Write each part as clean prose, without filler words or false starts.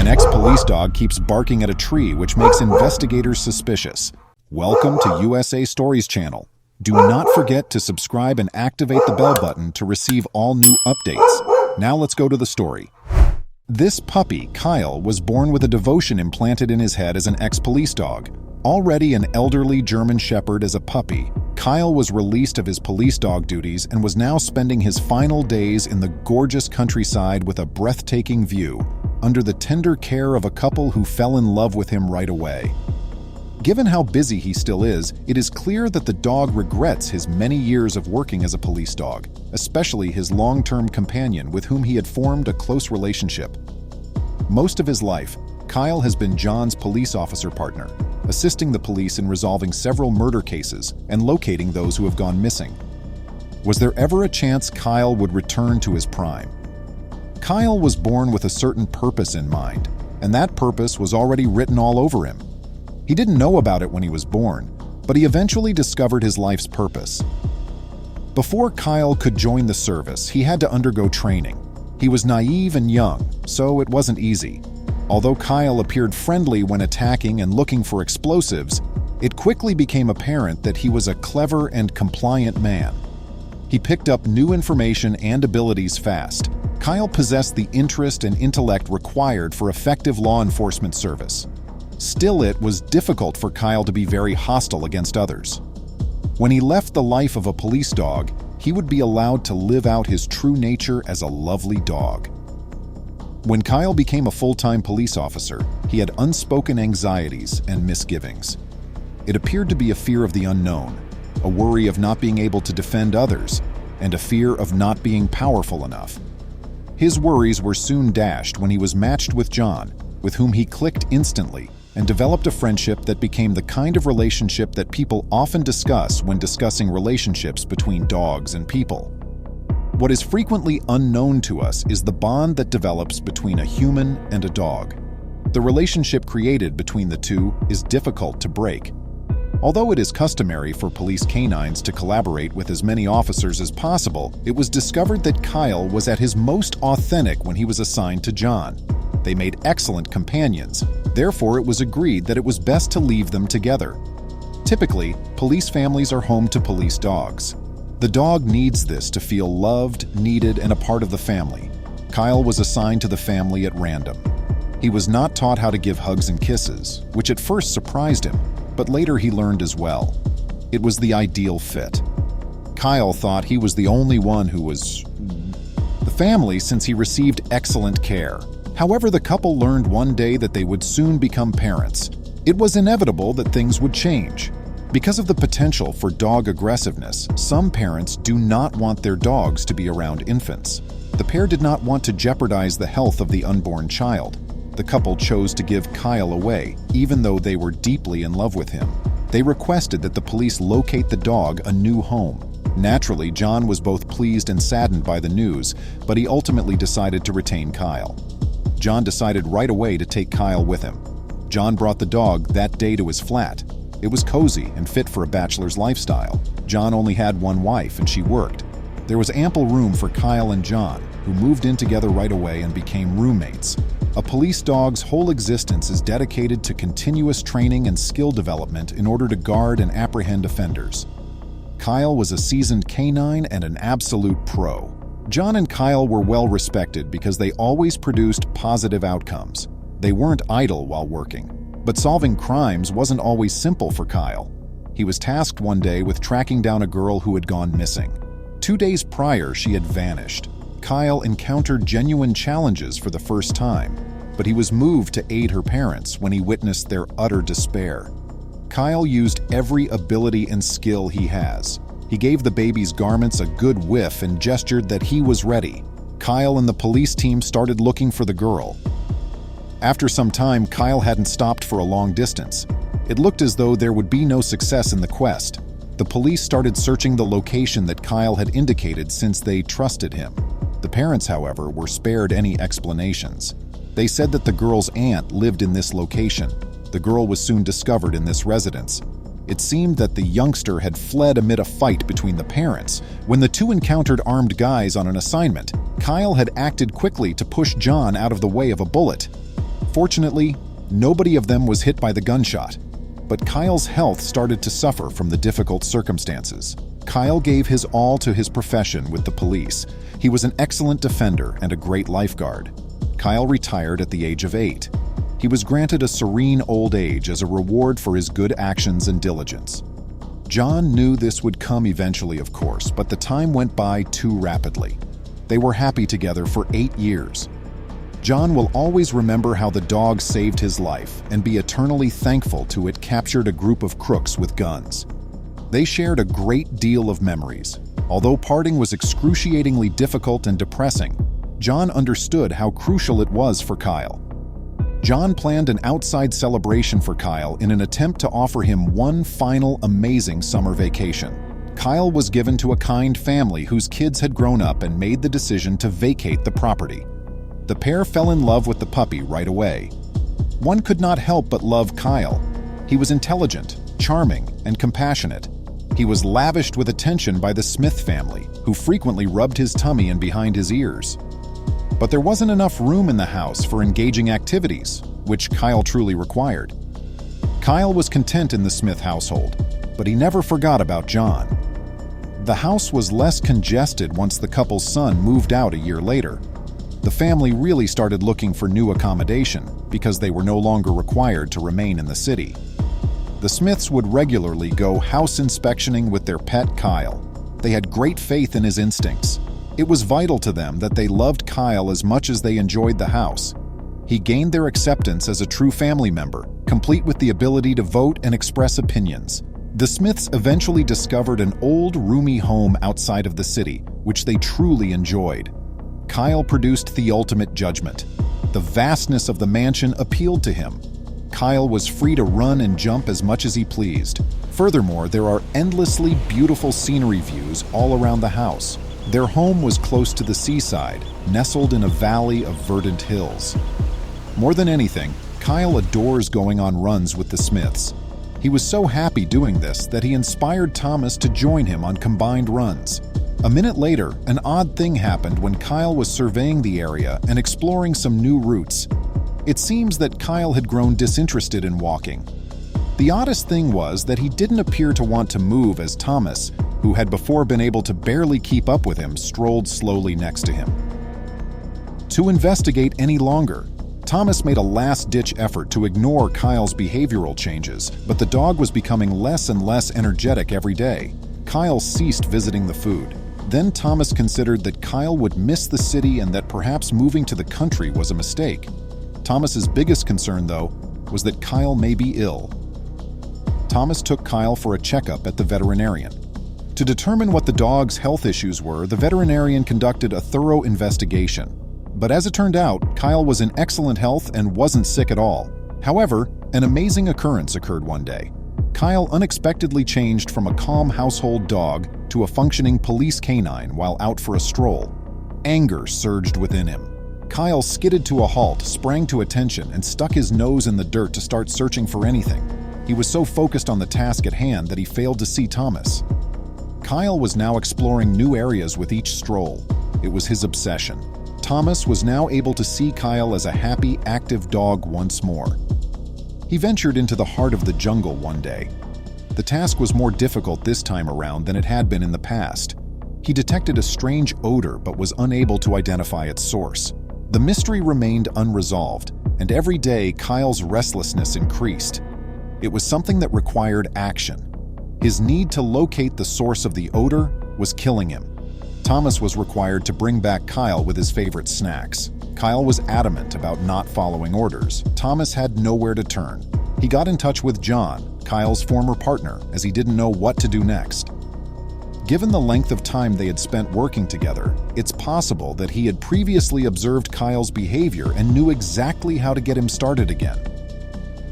ex-police dog keeps barking at a tree, which makes investigators suspicious. Welcome to USA Stories channel. Do not forget to subscribe and activate the bell button to receive all new updates. Now let's go to the story. This puppy, Kyle, was born with a devotion implanted in his head as an ex-police dog. Already an elderly German Shepherd as a puppy, Kyle was released of his police dog duties and was now spending his final days in the gorgeous countryside with a breathtaking view, under the tender care of a couple who fell in love with him right away. Given how busy he still is, it is clear that the dog regrets his many years of working as a police dog, especially his long-term companion with whom he had formed a close relationship. Most of his life, Kyle has been John's police officer partner, assisting the police in resolving several murder cases and locating those who have gone missing. Was there ever a chance Kyle would return to his prime? Kyle was born with a certain purpose in mind, and that purpose was already written all over him. He didn't know about it when he was born, but he eventually discovered his life's purpose. Before Kyle could join the service, he had to undergo training. He was naive and young, so it wasn't easy. Although Kyle appeared friendly when attacking and looking for explosives, it quickly became apparent that he was a clever and compliant man. He picked up new information and abilities fast. Kyle possessed the interest and intellect required for effective law enforcement service. Still, it was difficult for Kyle to be very hostile against others. When he left the life of a police dog, he would be allowed to live out his true nature as a lovely dog. When Kyle became a full-time police officer, he had unspoken anxieties and misgivings. It appeared to be a fear of the unknown, a worry of not being able to defend others, and a fear of not being powerful enough. His worries were soon dashed when he was matched with John, with whom he clicked instantly and developed a friendship that became the kind of relationship that people often discuss when discussing relationships between dogs and people. What is frequently unknown to us is the bond that develops between a human and a dog. The relationship created between the two is difficult to break. Although it is customary for police canines to collaborate with as many officers as possible, it was discovered that Kyle was at his most authentic when he was assigned to John. They made excellent companions. Therefore, it was agreed that it was best to leave them together. Typically, police families are home to police dogs. The dog needs this to feel loved, needed, and a part of the family. Kyle was assigned to the family at random. He was not taught how to give hugs and kisses, which at first surprised him, but later he learned as well. It was the ideal fit. Kyle thought he was the only one who was the family since he received excellent care. However, the couple learned one day that they would soon become parents. It was inevitable that things would change. Because of the potential for dog aggressiveness, some parents do not want their dogs to be around infants. The pair did not want to jeopardize the health of the unborn child. The couple chose to give Kyle away, even though they were deeply in love with him. They requested that the police locate the dog a new home. Naturally, John was both pleased and saddened by the news, but he ultimately decided to retain Kyle. John decided right away to take Kyle with him. John brought the dog that day to his flat. It was cozy and fit for a bachelor's lifestyle. John only had one wife and she worked. There was ample room for Kyle and John, who moved in together right away and became roommates. A police dog's whole existence is dedicated to continuous training and skill development in order to guard and apprehend offenders. Kyle was a seasoned canine and an absolute pro. John and Kyle were well respected because they always produced positive outcomes. They weren't idle while working. But solving crimes wasn't always simple for Kyle. He was tasked one day with tracking down a girl who had gone missing. 2 days prior, she had vanished. Kyle encountered genuine challenges for the first time, but he was moved to aid her parents when he witnessed their utter despair. Kyle used every ability and skill he has. He gave the baby's garments a good whiff and gestured that he was ready. Kyle and the police team started looking for the girl. After some time, Kyle hadn't stopped for a long distance. It looked as though there would be no success in the quest. The police started searching the location that Kyle had indicated since they trusted him. The parents, however, were spared any explanations. They said that the girl's aunt lived in this location. The girl was soon discovered in this residence. It seemed that the youngster had fled amid a fight between the parents. When the two encountered armed guys on an assignment, Kyle had acted quickly to push John out of the way of a bullet. Fortunately, nobody of them was hit by the gunshot, but Kyle's health started to suffer from the difficult circumstances. Kyle gave his all to his profession with the police. He was an excellent defender and a great lifeguard. Kyle retired at the age of 8. He was granted a serene old age as a reward for his good actions and diligence. John knew this would come eventually, of course, but the time went by too rapidly. They were happy together for 8 years. John will always remember how the dog saved his life and be eternally thankful to it captured a group of crooks with guns. They shared a great deal of memories. Although parting was excruciatingly difficult and depressing, John understood how crucial it was for Kyle. John planned an outside celebration for Kyle in an attempt to offer him one final amazing summer vacation. Kyle was given to a kind family whose kids had grown up and made the decision to vacate the property. The pair fell in love with the puppy right away. One could not help but love Kyle. He was intelligent, charming, and compassionate. He was lavished with attention by the Smith family, who frequently rubbed his tummy and behind his ears. But there wasn't enough room in the house for engaging activities, which Kyle truly required. Kyle was content in the Smith household, but he never forgot about John. The house was less congested once the couple's son moved out a year later. The family really started looking for new accommodation because they were no longer required to remain in the city. The Smiths would regularly go house inspectioning with their pet Kyle. They had great faith in his instincts. It was vital to them that they loved Kyle as much as they enjoyed the house. He gained their acceptance as a true family member, complete with the ability to vote and express opinions. The Smiths eventually discovered an old, roomy home outside of the city, which they truly enjoyed. Kyle produced the ultimate judgment. The vastness of the mansion appealed to him. Kyle was free to run and jump as much as he pleased. Furthermore, there are endlessly beautiful scenery views all around the house. Their home was close to the seaside, nestled in a valley of verdant hills. More than anything, Kyle adores going on runs with the Smiths. He was so happy doing this that he inspired Thomas to join him on combined runs. A minute later, an odd thing happened when Kyle was surveying the area and exploring some new routes. It seems that Kyle had grown disinterested in walking. The oddest thing was that he didn't appear to want to move as Thomas, who had before been able to barely keep up with him, strolled slowly next to him. To investigate any longer, Thomas made a last-ditch effort to ignore Kyle's behavioral changes, but the dog was becoming less and less energetic every day. Kyle ceased visiting the food. Then Thomas considered that Kyle would miss the city and that perhaps moving to the country was a mistake. Thomas's biggest concern, though, was that Kyle may be ill. Thomas took Kyle for a checkup at the veterinarian. To determine what the dog's health issues were, the veterinarian conducted a thorough investigation. But as it turned out, Kyle was in excellent health and wasn't sick at all. However, an amazing occurrence occurred one day. Kyle unexpectedly changed from a calm household dog to a functioning police canine while out for a stroll. Anger surged within him. Kyle skidded to a halt, sprang to attention, and stuck his nose in the dirt to start searching for anything. He was so focused on the task at hand that he failed to see Thomas. Kyle was now exploring new areas with each stroll. It was his obsession. Thomas was now able to see Kyle as a happy, active dog once more. He ventured into the heart of the jungle one day. The task was more difficult this time around than it had been in the past. He detected a strange odor but was unable to identify its source. The mystery remained unresolved, and every day Kyle's restlessness increased. It was something that required action. His need to locate the source of the odor was killing him. Thomas was required to bring back Kyle with his favorite snacks. Kyle was adamant about not following orders. Thomas had nowhere to turn. He got in touch with John, Kyle's former partner, as he didn't know what to do next. Given the length of time they had spent working together, it's possible that he had previously observed Kyle's behavior and knew exactly how to get him started again.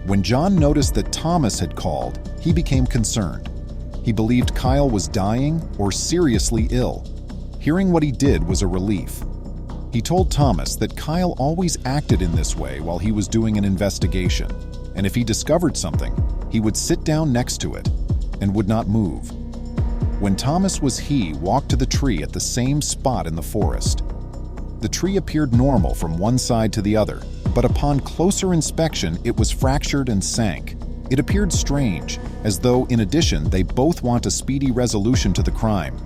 When John noticed that Thomas had called, he became concerned. He believed Kyle was dying or seriously ill. Hearing what he did was a relief. He told Thomas that Kyle always acted in this way while he was doing an investigation, and if he discovered something, he would sit down next to it and would not move. When Thomas walked to the tree at the same spot in the forest. The tree appeared normal from one side to the other, but upon closer inspection, it was fractured and sank. It appeared strange, as though, in addition, they both want a speedy resolution to the crime.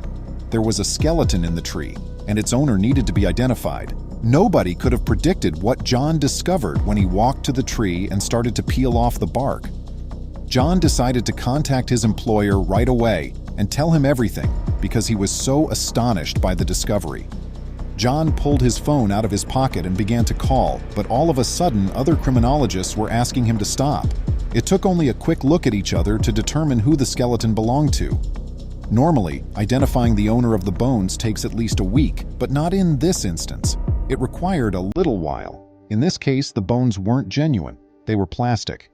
There was a skeleton in the tree, and its owner needed to be identified. Nobody could have predicted what John discovered when he walked to the tree and started to peel off the bark. John decided to contact his employer right away and tell him everything because he was so astonished by the discovery. John pulled his phone out of his pocket and began to call, but all of a sudden other criminologists were asking him to stop. It took only a quick look at each other to determine who the skeleton belonged to. Normally, identifying the owner of the bones takes at least a week, but not in this instance. It required a little while. In this case, the bones weren't genuine. They were plastic.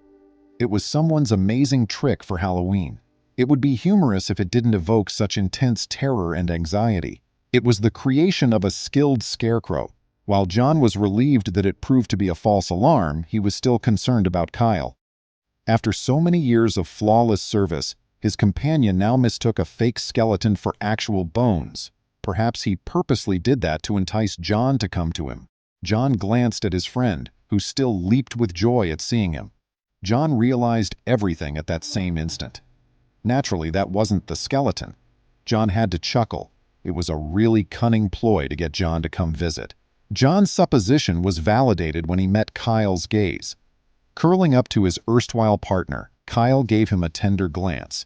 It was someone's amazing trick for Halloween. It would be humorous if it didn't evoke such intense terror and anxiety. It was the creation of a skilled scarecrow. While John was relieved that it proved to be a false alarm, he was still concerned about Kyle. After so many years of flawless service, his companion now mistook a fake skeleton for actual bones. Perhaps he purposely did that to entice John to come to him. John glanced at his friend, who still leaped with joy at seeing him. John realized everything at that same instant. Naturally, that wasn't the skeleton. John had to chuckle. It was a really cunning ploy to get John to come visit. John's supposition was validated when he met Kyle's gaze. Curling up to his erstwhile partner, Kyle gave him a tender glance.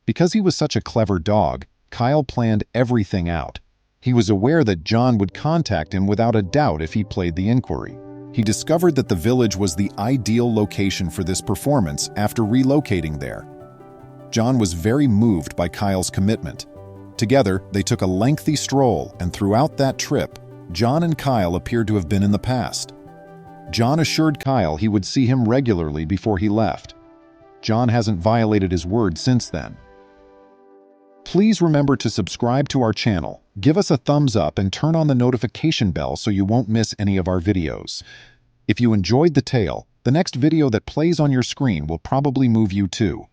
Because he was such a clever dog, Kyle planned everything out. He was aware that John would contact him without a doubt if he played the inquiry. He discovered that the village was the ideal location for this performance after relocating there. John was very moved by Kyle's commitment. Together, they took a lengthy stroll, and throughout that trip, John and Kyle appeared to have been in the past. John assured Kyle he would see him regularly before he left. John hasn't violated his word since then. Please remember to subscribe to our channel, give us a thumbs up, and turn on the notification bell so you won't miss any of our videos. If you enjoyed the tale, the next video that plays on your screen will probably move you too.